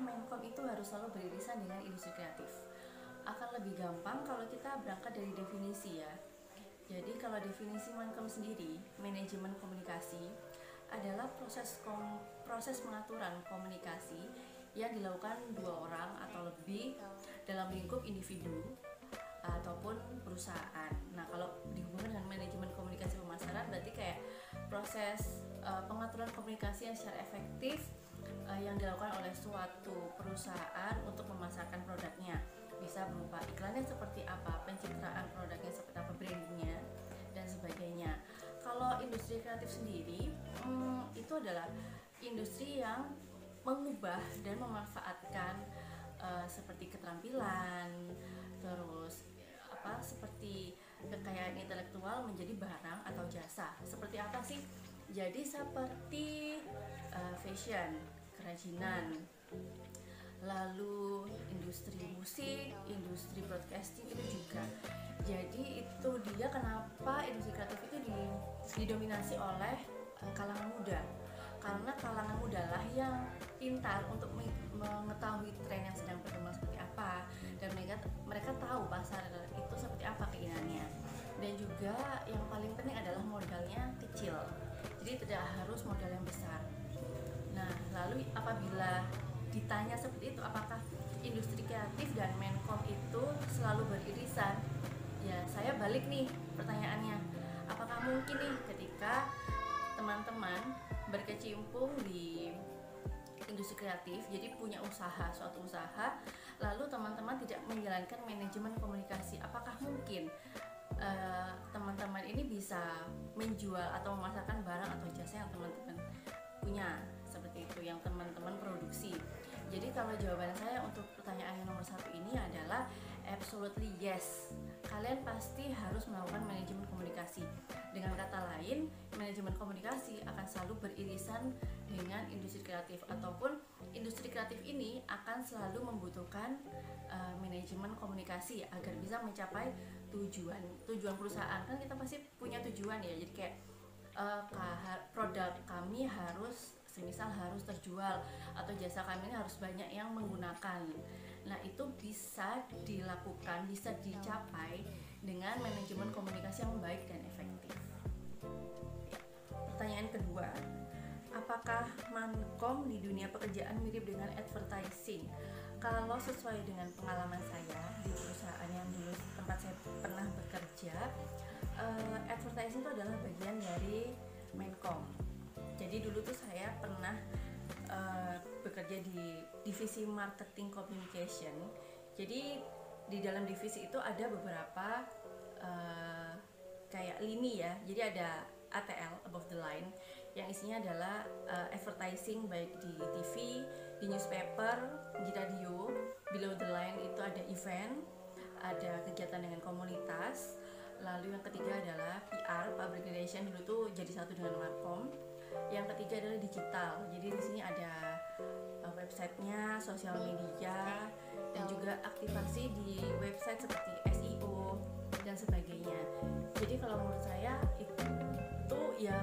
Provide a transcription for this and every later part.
Menkom itu harus selalu beririsan dengan industri kreatif? Akan lebih gampang kalau kita berangkat dari definisi ya. Jadi kalau definisi Menkom sendiri, manajemen komunikasi adalah proses pengaturan komunikasi yang dilakukan dua orang atau lebih dalam lingkup individu ataupun perusahaan. Nah, kalau dihubungkan dengan manajemen komunikasi pemasaran berarti kayak proses pengaturan komunikasi yang secara efektif yang dilakukan oleh suatu perusahaan untuk memasarkan produknya. Bisa berupa iklannya seperti apa, pencitraan produknya seperti apa, brandingnya dan sebagainya. Kalau industri kreatif sendiri itu adalah industri yang mengubah dan memanfaatkan seperti keterampilan, terus seperti kekayaan intelektual menjadi barang atau jasa. Seperti apa sih? Jadi seperti fashion, kerajinan, lalu industri musik, industri broadcasting itu juga. Jadi itu dia kenapa industri kreatif itu didominasi oleh kalangan muda, karena kalangan muda lah yang pintar untuk mengetahui tren yang sedang berkembang seperti apa, dan mereka tahu pasar itu seperti apa keinginannya. Dan juga yang paling penting adalah modalnya kecil, jadi tidak harus modal yang besar. Nah, lalu apabila ditanya seperti itu, apakah industri kreatif dan Menkom itu selalu beririsan? Ya, saya balik nih pertanyaannya. Apakah mungkin nih ketika teman-teman berkecimpung di industri kreatif, jadi punya suatu usaha, lalu teman-teman tidak menjalankan manajemen komunikasi, apakah mungkin teman-teman ini bisa menjual atau memasarkan barang atau jasa yang teman-teman punya, seperti itu, yang teman-teman produksi? Jadi kalau jawaban saya untuk pertanyaan yang nomor 1 ini adalah absolutely yes. Kalian pasti harus melakukan manajemen komunikasi. Dengan kata lain, manajemen komunikasi akan selalu beririsan dengan industri kreatif, ataupun industri kreatif ini akan selalu membutuhkan manajemen komunikasi agar bisa mencapai tujuan perusahaan. Kan kita pasti punya tujuan ya. Jadi kayak produk kami harus semisal harus terjual, atau jasa kami ini harus banyak yang menggunakan. Nah, itu bisa dilakukan, bisa dicapai dengan manajemen komunikasi yang baik dan efektif. Ya. Pertanyaan kedua, apakah Menkom di dunia pekerjaan mirip dengan advertising? Kalau sesuai dengan pengalaman saya di perusahaan yang dulu tempat saya pernah bekerja, advertising itu adalah bagian dari Menkom. Jadi dulu tuh saya pernah bekerja di divisi marketing communication. Jadi di dalam divisi itu ada beberapa kayak lini ya. Jadi ada ATL, above the line, yang isinya adalah advertising baik di TV, di newspaper, di radio. Below the line itu ada event, ada kegiatan dengan komunitas. Lalu yang ketiga adalah PR, public relation, dulu tuh jadi satu dengan Markom. Yang ketiga adalah digital. Jadi di sini ada websitenya, sosial media, dan juga aktivasi di website seperti SEO dan sebagainya. Jadi kalau menurut saya itu ya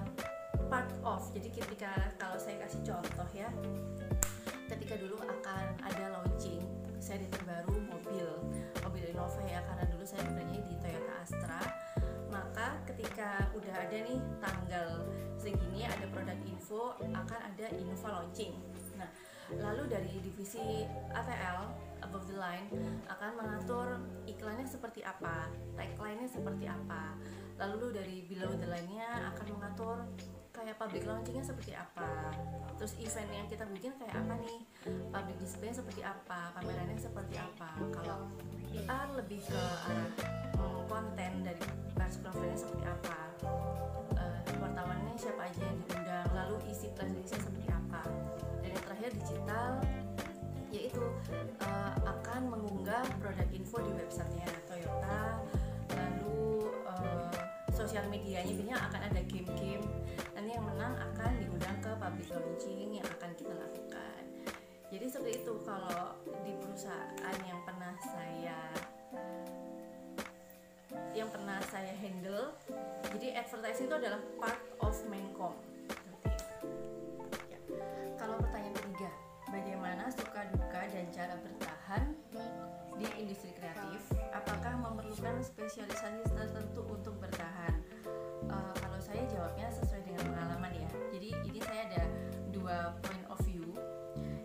part of. Jadi kalau saya kasih contoh ya, ketika dulu akan ada launching seri terbaru mobil Innova ya, karena dulu saya bekerja di Toyota Astra. Maka ketika udah ada nih tanggal segini ada produk info, akan ada Innova launching. Nah, lalu dari divisi ATL, above the line, akan mengatur iklannya seperti apa, tagline-nya seperti apa. Lalu dari below the line-nya akan mengatur kayak public launching-nya seperti apa. Terus event yang kita bikin kayak apa nih, public display seperti apa, pamerannya seperti apa. Kalau PR lebih ke arah konten dari press conference seperti apa, wartawannya siapa aja yang diundang, lalu isi press release-nya seperti apa. Dan yang terakhir digital, yaitu akan mengunggah produk info di websitenya Toyota. Lalu sosial medianya biasanya akan ada game-game, nanti yang menang akan diundang ke public launching yang akan kita lakukan. Jadi seperti itu kalau di perusahaan yang pernah saya handle. Jadi advertising itu adalah part of Menkom. Ya. Kalau pertanyaan ketiga, bagaimana suka suka duka dan cara bertahan di industri kreatif. Apakah memerlukan spesialisasi tertentu untuk bertahan? Kalau saya jawabnya sesuai dengan pengalaman ya. Jadi ini saya ada dua point of view.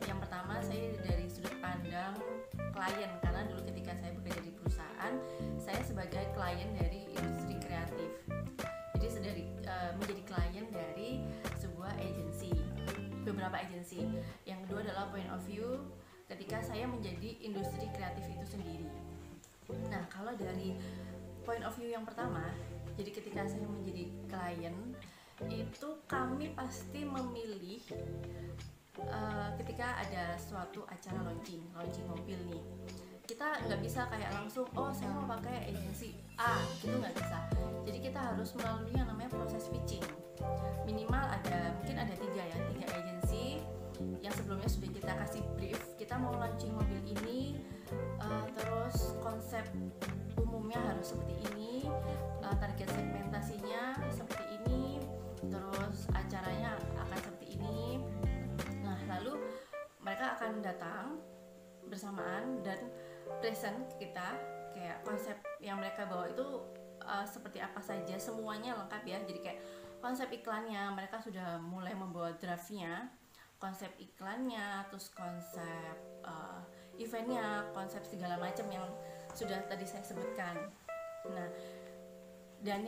Yang pertama saya dari sudut pandang klien, karena dulu ketika saya bekerja di perusahaan, saya sebagai klien dari industri kreatif. Jadi menjadi klien dari sebuah agensi, beberapa agensi. Yang kedua adalah point of view ketika saya menjadi industri kreatif itu sendiri. Nah, kalau dari point of view yang pertama, jadi ketika saya menjadi klien itu kami pasti memilih ketika ada suatu acara launching mobil nih, kita nggak bisa kayak langsung saya mau pakai agensi A gitu, nggak bisa. Jadi kita harus melalui yang namanya proses pitching. Minimal mungkin ada tiga agensi yang sebelumnya sudah kita kasih brief, kita mau launching mobil ini, terus konsep umumnya harus seperti ini, target segmentasinya seperti ini, terus acaranya akan seperti ini. Nah, lalu mereka akan datang bersamaan dan present kita kayak konsep yang mereka bawa itu seperti apa saja, semuanya lengkap ya. Jadi kayak konsep iklannya mereka sudah mulai membawa draftnya, konsep iklannya, terus konsep eventnya, konsep segala macam yang sudah tadi saya sebutkan. Nah, dan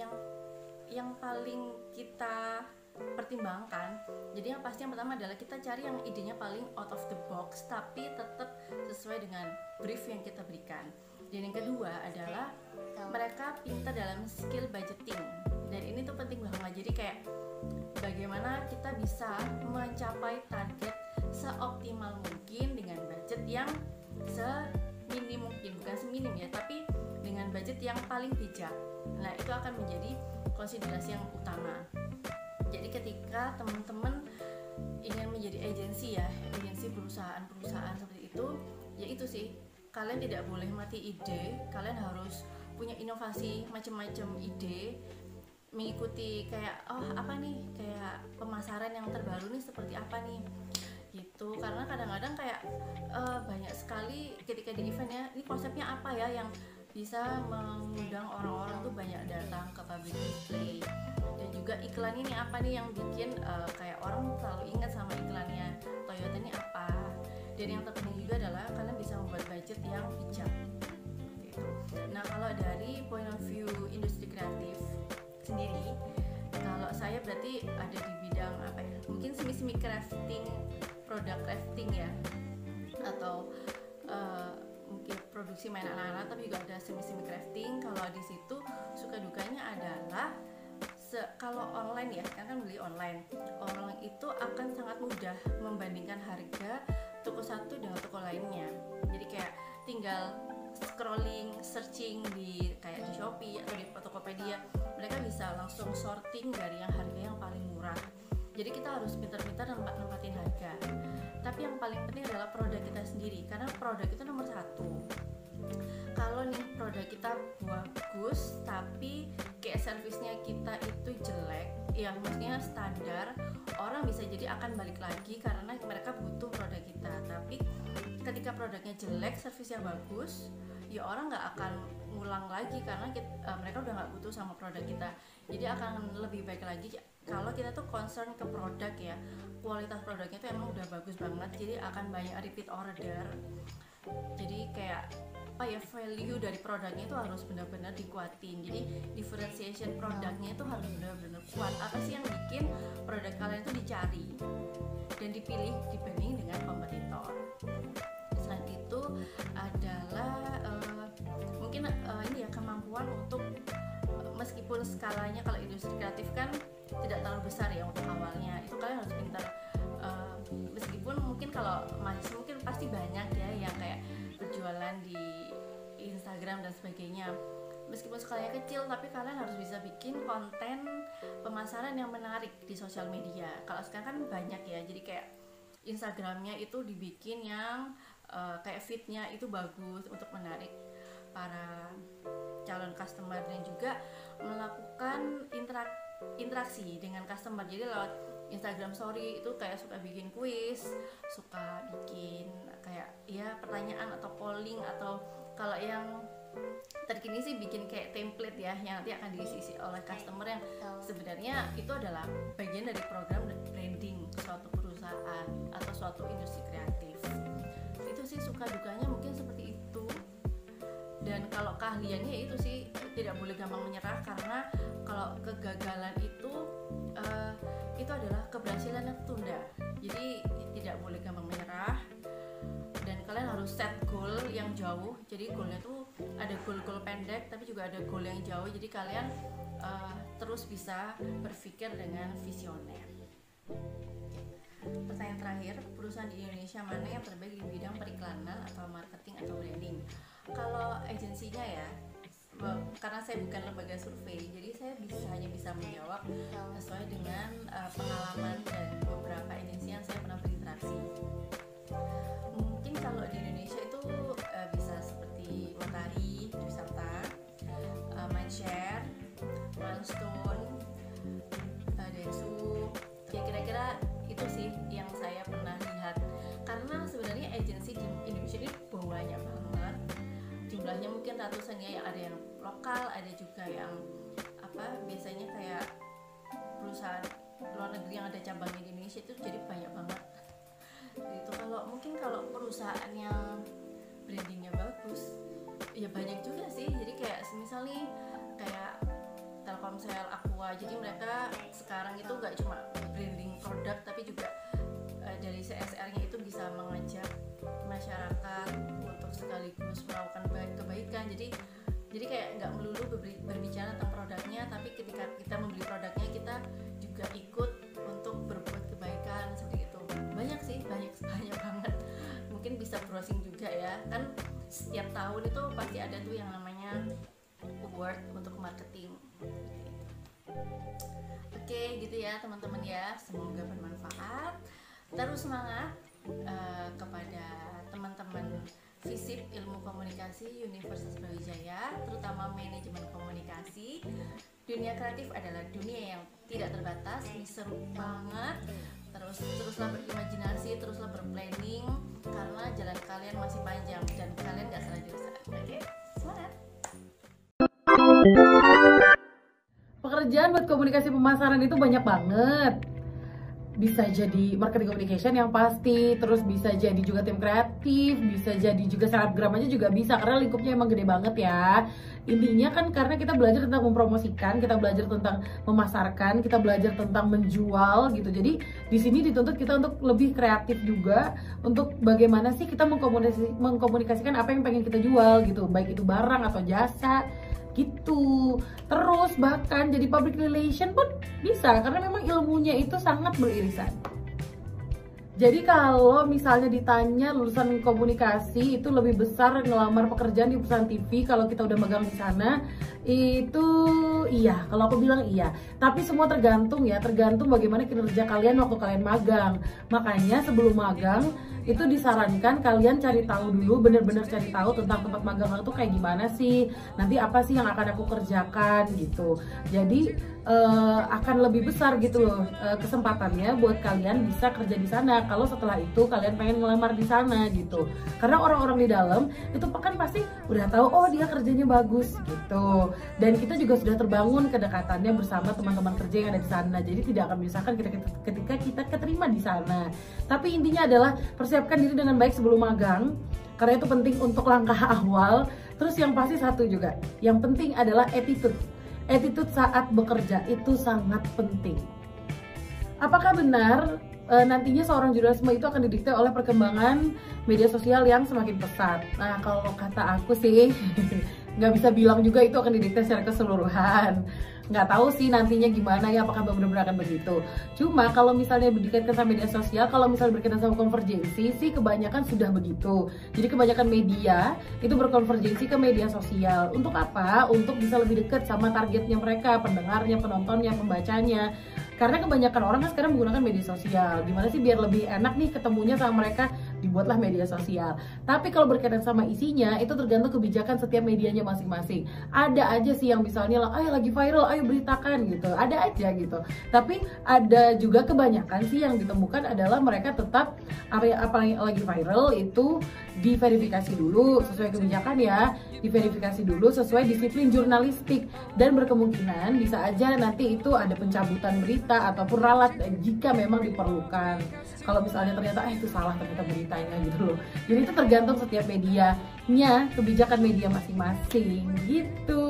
yang paling kita pertimbangkan, jadi yang pasti yang pertama adalah kita cari yang idenya paling out of the box tapi tetap sesuai dengan brief yang kita berikan. Dan yang kedua adalah mereka pintar dalam skill budgeting, dan ini tuh penting banget. Jadi kayak bagaimana kita bisa mencapai target seoptimal mungkin dengan budget yang seminim mungkin, bukan seminim ya, tapi dengan budget yang paling bijak. Nah, itu akan menjadi konsiderasi yang utama. Jadi ketika teman-teman ingin menjadi agensi perusahaan seperti itu, ya itu sih, kalian tidak boleh mati ide, kalian harus punya inovasi macam-macam ide, mengikuti kayak kayak pemasaran yang terbaru nih seperti apa nih gitu. Karena kadang-kadang kayak banyak sekali ketika di event ya, ini konsepnya apa ya yang bisa mengundang orang-orang tuh banyak datang ke public display, dan juga iklan ini apa nih yang bikin kayak orang selalu ingat sama iklannya Toyota ini apa. Dan yang terpenting juga adalah kalian bisa membuat budget yang bijak gitu. Nah, kalau dari point of view industri kreatif sendiri, kalau saya berarti ada di bidang mungkin semi crafting, product crafting ya, atau mungkin produksi mainan anak-anak, tapi juga ada semi crafting. Kalau di situ suka dukanya adalah kalau online ya, kan beli online itu akan sangat mudah membandingkan harga toko satu dengan toko lainnya. Jadi kayak tinggal scrolling, searching di Shopee atau di Tokopedia, mereka bisa langsung sorting dari yang harga yang paling murah. Jadi kita harus pintar-pintar nempatin harga. Tapi yang paling penting adalah produk kita sendiri, karena produk itu nomor satu. Kalau nih produk kita bagus tapi kayak servisnya kita itu jelek, ya maksudnya standar, orang bisa jadi akan balik lagi karena mereka butuh produk kita. Tapi ketika produknya jelek, servisnya bagus, ya orang nggak akan ngulang lagi karena mereka udah nggak butuh sama produk kita. Jadi akan lebih baik lagi kalau kita tuh concern ke produk ya, kualitas produknya tuh emang udah bagus banget, jadi akan banyak repeat order. Jadi kayak value dari produknya itu harus benar-benar dikuatin. Jadi differentiation produknya itu harus benar-benar kuat. Apa sih yang bikin produk kalian itu dicari dan dipilih dibanding dengan kompetitor. Selain itu adalah mungkin ini ya, kemampuan untuk meskipun skalanya kalau industri kreatif kan tidak terlalu besar ya untuk awalnya, itu kalian harus pintar. Meskipun mungkin kalau mahasiswa mungkin pasti banyak ya yang kayak berjualan di Instagram dan sebagainya. Meskipun skalanya kecil, tapi kalian harus bisa bikin konten pemasaran yang menarik di sosial media. Kalau sekarang kan banyak ya, jadi kayak Instagramnya itu dibikin yang kayak feednya itu bagus untuk menarik para calon customer, dan juga melakukan interaksi dengan customer. Jadi lewat Instagram story itu kayak suka bikin kuis, suka bikin kayak ya pertanyaan atau polling, atau kalau yang terkini sih bikin kayak template ya yang nanti akan diisi oleh customer, yang sebenarnya itu adalah bagian dari program branding suatu perusahaan atau suatu industri kreatif. Itu sih suka dukanya mungkin seperti itu. Dan kalau keahliannya itu sih tidak boleh gampang menyerah, karena kalau kegagalan itu adalah keberhasilan yang tertunda. Jadi tidak boleh gampang menyerah, dan kalian harus set goal yang jauh. Jadi goalnya tuh ada goal pendek tapi juga ada goal yang jauh, jadi kalian terus bisa berpikir dengan visioner. Pertanyaan terakhir, perusahaan di Indonesia mana yang terbaik di bidang periklanan atau marketing atau branding? Kalau agensinya ya, karena saya bukan lembaga survei, jadi saya hanya bisa menjawab sesuai dengan pengalaman dan beberapa agensi yang saya pernah berinteraksi. Mungkin kalau di Indonesia itu bisa seperti Matahari, Trisakti, Mindshare, Milestone, Dentsu, ya kira-kira itu sih yang saya pernah lihat. Karena sebenarnya agensi di Indonesia ini banyak banget, jumlahnya mungkin ratusan ya, yang ada yang lokal, ada juga yang biasanya kayak perusahaan luar negeri yang ada cabangnya di Indonesia, itu jadi banyak banget. Itu kalau perusahaan yang brandingnya bagus ya banyak juga sih. Jadi kayak semisal nih kayak Telkomsel, Aqua, jadi mereka sekarang itu nggak cuma branding produk tapi juga dari CSR-nya itu bisa mengajak masyarakat untuk sekaligus melakukan kebaikan. Jadi kayak nggak melulu berbicara tentang produknya, tapi ketika kita membeli produknya kita juga ikut untuk berbuat kebaikan seperti itu. Banyak sih, banyak banget. Mungkin bisa browsing juga ya, kan setiap tahun itu pasti ada tuh yang namanya award untuk marketing. Oke, gitu ya teman-teman ya, semoga bermanfaat. Terus semangat kepada teman-teman FISIP Ilmu Komunikasi Universitas Brawijaya, terutama manajemen komunikasi. Dunia kreatif adalah dunia yang tidak terbatas, ini seru banget. Teruslah berimajinasi, teruslah berplanning, karena jalan kalian masih panjang dan kalian gak salah jurusan. Oke, semangat. Pekerjaan buat komunikasi pemasaran itu banyak banget. Bisa jadi marketing communication yang pasti, terus bisa jadi juga tim kreatif, bisa jadi juga selebgram aja juga bisa, karena lingkupnya emang gede banget ya. Intinya kan karena kita belajar tentang mempromosikan, kita belajar tentang memasarkan, kita belajar tentang menjual gitu. Jadi di sini dituntut kita untuk lebih kreatif juga, untuk bagaimana sih kita mengkomunikasikan apa yang pengen kita jual gitu, baik itu barang atau jasa gitu. Terus bahkan jadi public relation pun bisa, karena memang ilmunya itu sangat beririsan. Jadi kalau misalnya ditanya lulusan komunikasi itu lebih besar ngelamar pekerjaan di perusahaan TV kalau kita udah megang di sana, itu iya, kalau aku bilang iya. Tapi semua tergantung ya, tergantung bagaimana kinerja kalian waktu kalian magang. Makanya sebelum magang itu disarankan kalian cari tahu dulu, bener-bener cari tahu tentang tempat magang itu kayak gimana sih, nanti apa sih yang akan aku kerjakan gitu. Jadi akan lebih besar gitu loh kesempatannya buat kalian bisa kerja di sana kalau setelah itu kalian pengen ngelamar di sana gitu. Karena orang-orang di dalam itu kan pasti udah tahu oh dia kerjanya bagus gitu, dan kita juga sudah terbangun kedekatannya bersama teman-teman kerja yang ada di sana. Jadi tidak akan menyusahkan ketika kita keterima di sana. Tapi intinya adalah persiapkan diri dengan baik sebelum magang, karena itu penting untuk langkah awal. Terus yang pasti satu juga, yang penting adalah attitude. Attitude saat bekerja itu sangat penting. Apakah benar nantinya seorang jurnalisme itu akan didikte oleh perkembangan media sosial yang semakin pesat? Nah, kalau kata aku sih nggak bisa bilang juga itu akan didikte secara keseluruhan. Nggak tahu sih nantinya gimana ya, apakah benar-benar akan begitu. Cuma kalau misalnya berkaitan sama media sosial, kalau misalnya berkaitan sama konvergensi sih kebanyakan sudah begitu. Jadi kebanyakan media itu berkonvergensi ke media sosial. Untuk apa? Untuk bisa lebih dekat sama targetnya mereka, pendengarnya, penontonnya, pembacanya. Karena kebanyakan orang kan sekarang menggunakan media sosial. Gimana sih biar lebih enak nih ketemunya sama mereka, dibuatlah media sosial. Tapi kalau berkaitan sama isinya, itu tergantung kebijakan setiap medianya masing-masing. Ada aja sih yang misalnya, ayo lagi viral, ayo beritakan gitu, ada aja gitu. Tapi ada juga kebanyakan sih yang ditemukan adalah mereka tetap apa yang lagi viral itu diverifikasi dulu sesuai kebijakan ya, diverifikasi dulu sesuai disiplin jurnalistik, dan berkemungkinan bisa aja nanti itu ada pencabutan berita ataupun ralat jika memang diperlukan. Kalau misalnya ternyata itu salah ternyata beritanya gitu loh. Jadi itu tergantung setiap medianya, kebijakan media masing-masing gitu.